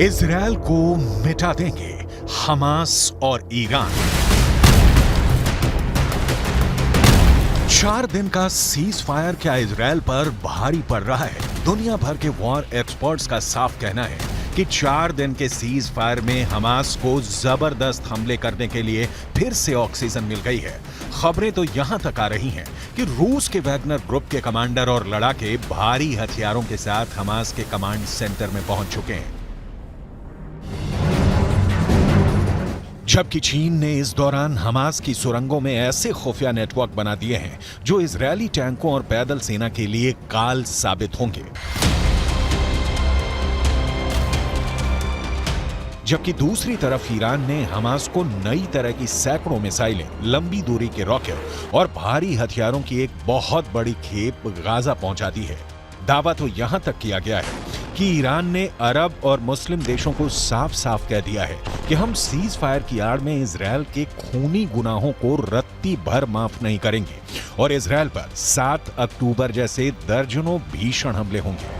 Israel को मिटा देंगे हमास और ईरान। 4 दिन का सीज फायर क्या इजरायल पर भारी पड़ रहा है? दुनिया भर के वॉर एक्सपर्ट्स का साफ कहना है कि 4 दिन के सीज फायर में हमास को जबरदस्त हमले करने के लिए फिर से ऑक्सीजन मिल गई है। खबरें तो यहां तक आ रही हैं कि रूस के वैगनर ग्रुप के कमांडर और लड़ाके भारी हथियारों के साथ हमास के कमांड सेंटर में पहुंच चुके हैं। जबकि चीन ने इस दौरान हमास की सुरंगों में ऐसे खुफिया नेटवर्क बना दिए हैं जो इजरायली टैंकों और पैदल सेना के लिए काल साबित होंगे। जबकि दूसरी तरफ ईरान ने हमास को नई तरह की सैकड़ों मिसाइलें, लंबी दूरी के रॉकेट और भारी हथियारों की एक बहुत बड़ी खेप गाजा पहुंचा दी है। दावा तो यहां तक किया गया है कि ईरान ने अरब और मुस्लिम देशों को साफ साफ कह दिया है कि हम सीज फायर की आड़ में इजरायल के खूनी गुनाहों को रत्ती भर माफ नहीं करेंगे और इजरायल पर 7 अक्टूबर जैसे दर्जनों भीषण हमले होंगे।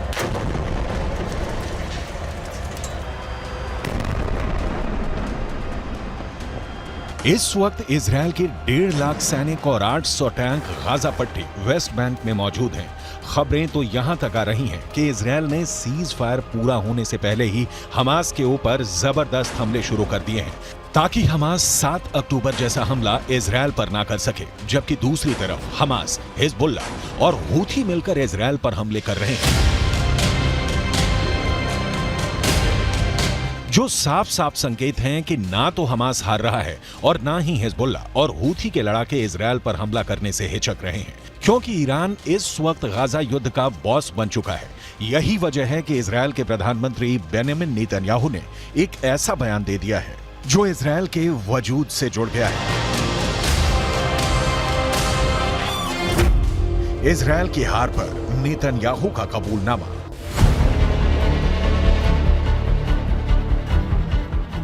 इस वक्त इजरायल के 1.5 लाख सैनिक और 800 टैंक गाजा पट्टी वेस्ट बैंक में मौजूद हैं। खबरें तो यहां तक आ रही हैं कि इजरायल ने सीज फायर पूरा होने से पहले ही हमास के ऊपर जबरदस्त हमले शुरू कर दिए हैं ताकि हमास 7 अक्टूबर जैसा हमला इजरायल पर ना कर सके। जबकि दूसरी तरफ हमास, हिजबुल्लाह और हूथी मिलकर इजरायल पर हमले कर रहे हैं, जो साफ साफ संकेत हैं कि ना तो हमास हार रहा है और ना ही हिजबुल्लाह और हूथी के लड़ाके इजरायल पर हमला करने से हिचक रहे हैं, क्योंकि ईरान इस वक्त गाजा युद्ध का बॉस बन चुका है। यही वजह है कि इजरायल के प्रधानमंत्री बेंजामिन नेतन्याहू ने एक ऐसा बयान दे दिया है जो इजरायल के वजूद से जुड़ गया है। इजरायल की हार पर नेतन्याहू का कबूलनामा।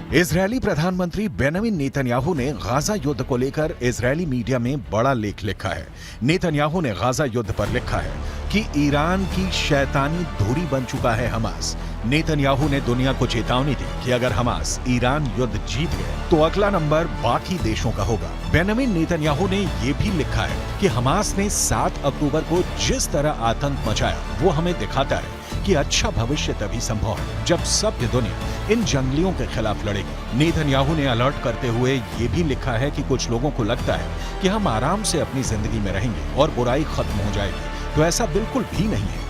इजरायली प्रधानमंत्री बेंजामिन नेतन्याहू ने गाजा युद्ध को लेकर इजरायली मीडिया में बड़ा लेख लिखा है। नेतन्याहू ने गाजा युद्ध पर लिखा है कि ईरान की शैतानी धुरी बन चुका है हमास। नेतन्याहू ने दुनिया को चेतावनी दी कि अगर हमास ईरान युद्ध जीत गए तो अगला नंबर बाकी देशों का होगा। बेंजामिन नेतन्याहू ने यह भी लिखा है कि हमास ने 7 अक्टूबर को जिस तरह आतंक मचाया वो हमें दिखाता है कि अच्छा भविष्य तभी संभव है जब सभ्य दुनिया इन जंगलियों के खिलाफ लड़ेगी। नेतन्याहू ने अलर्ट करते हुए ये भी लिखा है कि कुछ लोगों को लगता है कि हम आराम से अपनी जिंदगी में रहेंगे और बुराई खत्म हो जाएगी, तो ऐसा बिल्कुल भी नहीं है।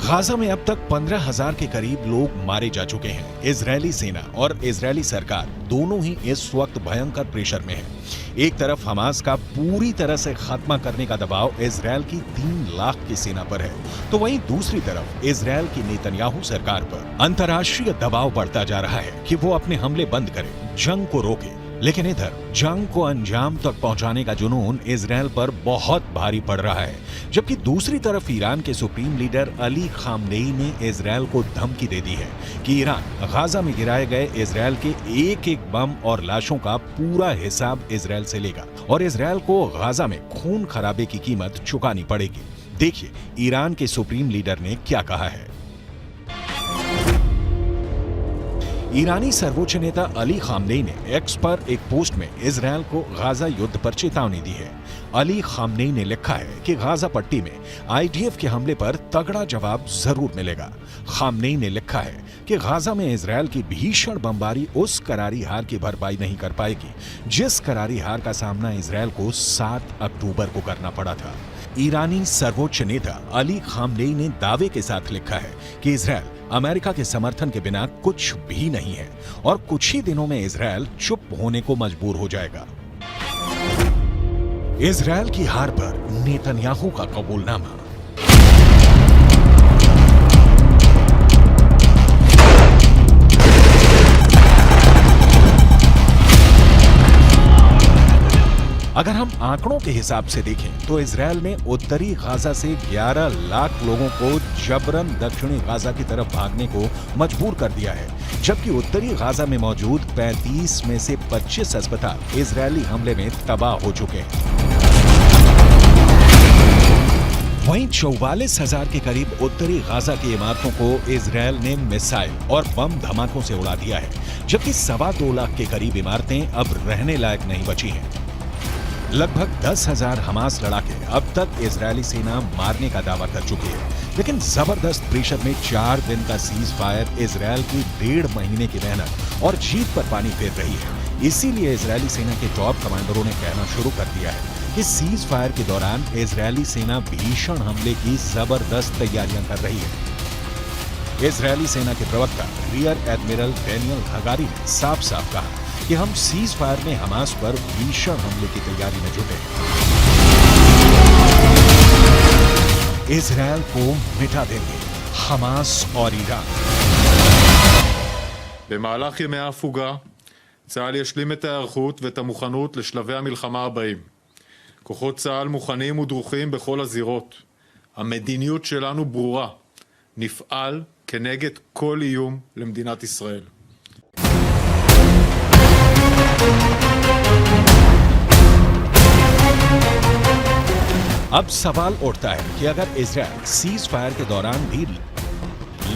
गाजा में अब तक 15,000 के करीब लोग मारे जा चुके हैं। इजरायली सेना और इजरायली सरकार दोनों ही इस वक्त भयंकर प्रेशर में है। एक तरफ हमास का पूरी तरह से खात्मा करने का दबाव इजरायल की 3 लाख की सेना पर है, तो वहीं दूसरी तरफ इजरायल की नेतन्याहू सरकार पर अंतर्राष्ट्रीय दबाव बढ़ता जा रहा है कि वो अपने हमले बंद करे, जंग को रोके। लेकिन इधर जंग को अंजाम तक पहुंचाने का जुनून इजरायल पर बहुत भारी पड़ रहा है। जबकि दूसरी तरफ ईरान के सुप्रीम लीडर अली खामनेई ने इजरायल को धमकी दे दी है कि ईरान गाजा में गिराए गए इजरायल के एक एक बम और लाशों का पूरा हिसाब इजरायल से लेगा और इजरायल को गाजा में खून खराबे की कीमत चुकानी पड़ेगी। देखिए ईरान के सुप्रीम लीडर ने क्या कहा है। ईरानी सर्वोच्च नेता अली खामनेई ने एक्स पर एक पोस्ट में इजरायल को गाजा युद्ध पर चेतावनी दी है। अली खामनेई ने लिखा है कि गाजा पट्टी में आईडीएफ के हमले पर तगड़ा जवाब जरूर मिलेगा। खामनेई ने लिखा है कि गाजा में इजरायल की भीषण बमबारी उस करारी हार की भरपाई नहीं कर पाएगी जिस करारी हार का सामना इजरायल को 7 अक्टूबर को करना पड़ा था। ईरानी सर्वोच्च नेता अली खामनेई ने दावे के साथ लिखा है कि इजरायल अमेरिका के समर्थन के बिना कुछ भी नहीं है और कुछ ही दिनों में इजरायल चुप होने को मजबूर हो जाएगा। इजरायल की हार पर नेतन्याहू का कबूलनामा। अगर हम आंकड़ों के हिसाब से देखें तो इजरायल ने उत्तरी गाजा से 11 लाख लोगों को जबरन दक्षिणी गाजा की तरफ भागने को मजबूर कर दिया है। जबकि उत्तरी गाजा में मौजूद 35 में से 25 अस्पताल इजरायली हमले में तबाह हो चुके हैं। वहीं 44,000 के करीब उत्तरी गाजा की इमारतों को इजरायल ने मिसाइल और बम धमाकों से उड़ा दिया है, जबकि 2.25 लाख के करीब इमारतें अब रहने लायक नहीं बची हैं। लगभग 10,000 हमास लड़ाके अब तक इजरायली सेना मारने का दावा कर चुकी है, लेकिन जबरदस्त प्रेशर में 4 दिन का सीज फायर इजरायल की 1.5 महीने की मेहनत और जीत पर पानी फेर रही है। इसीलिए इजरायली सेना के टॉप कमांडरों ने कहना शुरू कर दिया है कि सीज फायर के दौरान इजरायली सेना भीषण हमले की जबरदस्त तैयारियां कर रही है। इजरायली सेना के प्रवक्ता रियर एडमिरल डेनियल हगारी ने साफ साफ कहा कि हम सीज फायर में हमास पर भीषण हमले की तैयारी में जुटे हैं। इजरायल को मिटा देंगे हमास और ईरान। במהלך ימי ההפוגה, צה"ל ישלים את ההיערכות ואת המוכנות לשלבי המלחמה הבאים. כוחות צה"ל מוכנים ודרוכים בכל הזירות. המדיניות שלנו ברורה. נפעל כנגד כל איום למדינת ישראל. अब सवाल उठता है कि अगर इजरायल सीज फायर के दौरान भी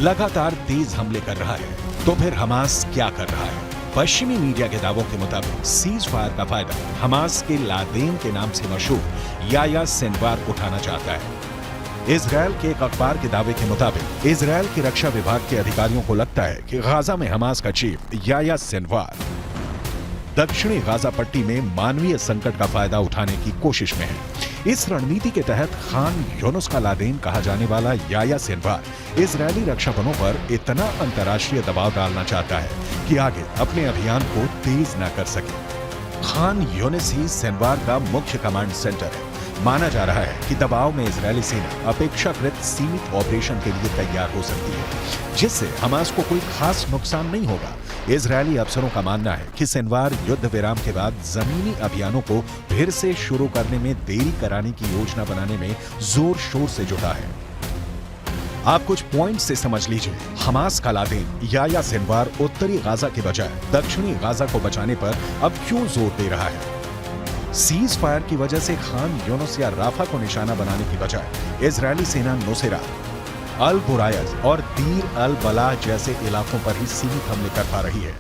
लगातार तेज हमले कर रहा है, तो फिर हमास क्या कर रहा है? पश्चिमी मीडिया के दावों के मुताबिक सीज फायर का फायदा हमास के लादेन के नाम से मशहूर याया सिनवार उठाना चाहता है। इजरायल के एक अखबार के दावे के मुताबिक इजरायल के रक्षा विभाग के अधिकारियों को लगता है कि गाजा में हमास का चीफ याया सिनवार दक्षिणी गाजा पट्टी में मानवीय संकट का फायदा उठाने की कोशिश में है। इस रणनीति के तहत खान यूनुस का लादेन कहा जाने वाला याया सिनवार इजरायली रक्षा बलों पर इतना अंतर्राष्ट्रीय दबाव डालना चाहता है कि आगे अपने अभियान को तेज न कर सके। खान यूनुस ही सिनवार का मुख्य कमांड सेंटर है। माना जा रहा है कि दबाव में इजरायली सेना अपेक्षाकृत सीमित ऑपरेशन के लिए तैयार हो सकती है, जिससे हमास को कोई खास नुकसान नहीं होगा। इजरायली अफसरों का मानना है कि सिनवार युद्ध विराम के बाद जमीनी अभियानों को फिर से शुरू करने में देरी कराने की योजना बनाने में जोर शोर से जुटा है। आप कुछ पॉइंट से समझ लीजिए। हमास का लादेन याया सिनवार उत्तरी गाजा के बजाय दक्षिणी गाजा को बचाने पर अब क्यों जोर दे रहा है? सीज फायर की वजह से खान यूनुस या राफा को निशाना बनाने की बजाय इजरायली सेना नुसैरा, अल बुरायज और दीर अल बलाह जैसे इलाकों पर ही सीमित हमले कर पा रही है।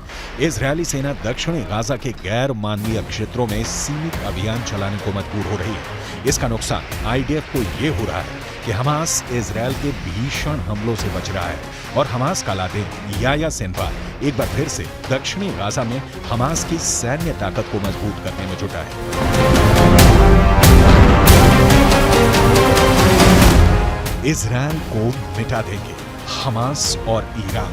इजरायली सेना दक्षिणी गाजा के गैर मानवीय क्षेत्रों में सीमित अभियान चलाने को मजबूर हो रही है। इसका नुकसान आईडीएफ को ये हो रहा है कि हमास इजरायल के भीषण हमलों से बच रहा है और हमास का लादेन याया सिनवार एक बार फिर से दक्षिणी गाजा में हमास की सैन्य ताकत को मजबूत करने में जुटा है। इजरायल को मिटा देंगे हमास और ईरान।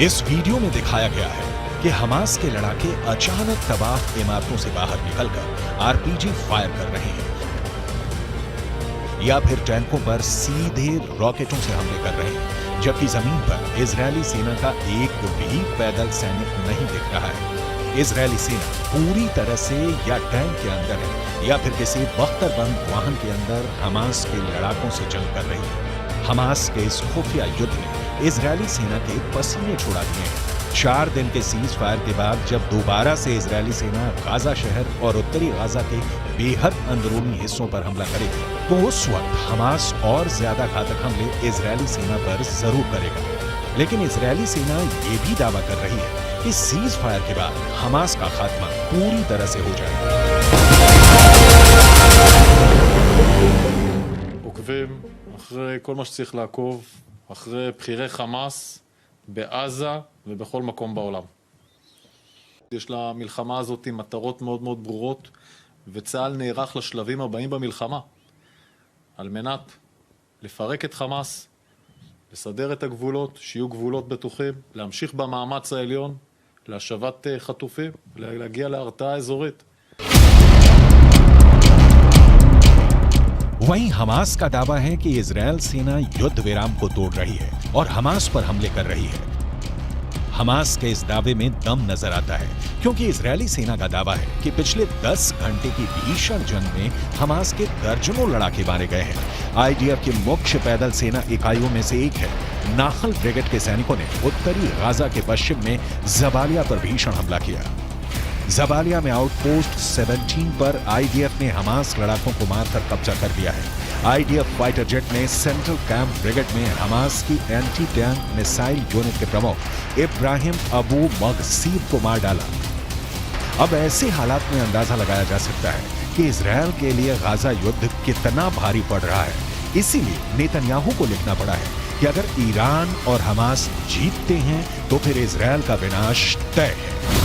इस वीडियो में दिखाया गया है कि हमास के लड़ाके अचानक तबाह इमारतों से बाहर निकलकर आरपीजी फायर कर रहे हैं या फिर टैंकों पर सीधे रॉकेटों से हमले कर रहे हैं, जबकि जमीन पर इजरायली सेना का एक भी पैदल सैनिक नहीं दिख रहा है। इजरायली सेना पूरी तरह से या टैंक के अंदर है या फिर किसी बख्तरबंद वाहन के अंदर हमास के लड़ाकों से जंग कर रही है। हमास के इस खुफिया युद्ध ने इजरायली सेना के पसीने छुड़ा दिए हैं। 4 दिन के सीज फायर के बाद जब दोबारा से इजरायली सेना गाजा शहर और उत्तरी गाजा के बेहद अंदरूनी हिस्सों पर हमला करेगी, तो उस वक्त हमास और ज्यादा घातक हमले इजरायली सेना पर जरूर करेगा। लेकिन इजरायली सेना ये भी दावा कर रही है कि सीज फायर के बाद हमास का खात्मा पूरी तरह से हो जाएगा। עוקבים אחרי כל מה שצריך לעקוב, אחרי בכירי חמאס בעזה ובכל מקום בעולם. יש למלחמה הזאת מטרות מאוד מאוד ברורות, וצה"ל נערך לשלבים הבאים במלחמה, על מנת לפרק את חמאס, לסדר את הגבולות, שיהיו גבולות בטוחים, להמשיך במאמץ העליון, להשבת חטופים, להגיע להרתעה אזורית. वहीं हमास का दावा है कि इजरायल सेना युद्ध विराम को तोड़ रही है और हमास पर हमले कर रही है। हमास के इस दावे में दम नजर आता है क्योंकि इजरायली सेना का दावा है कि पिछले 10 घंटे की भीषण जंग में हमास के दर्जनों लड़ाके मारे गए हैं। आईडीएफ की मुख्य पैदल सेना इकाइयों में से एक है नाहल ब्रिगेड के सैनिकों ने उत्तरी गाजा के पश्चिम में जबालिया पर भीषण हमला किया। जबालिया में आउटपोस्ट 17 पर आईडीएफ ने हमास लड़ाकों को मारकर कब्जा कर लिया है। आईडीएफ फाइटर जेट ने सेंट्रल कैंप ब्रिगेड में हमास की एंटी टैंक मिसाइल यूनिट के प्रमुख इब्राहिम अबू मगसीब को मार डाला। अब ऐसे हालात में अंदाजा लगाया जा सकता है कि इजरायल के लिए गाजा युद्ध कितना भारी पड़ रहा है। इसीलिए नेतन्याहू को लिखना पड़ा है कि अगर ईरान और हमास जीतते हैं तो फिर इजरायल का विनाश तय है।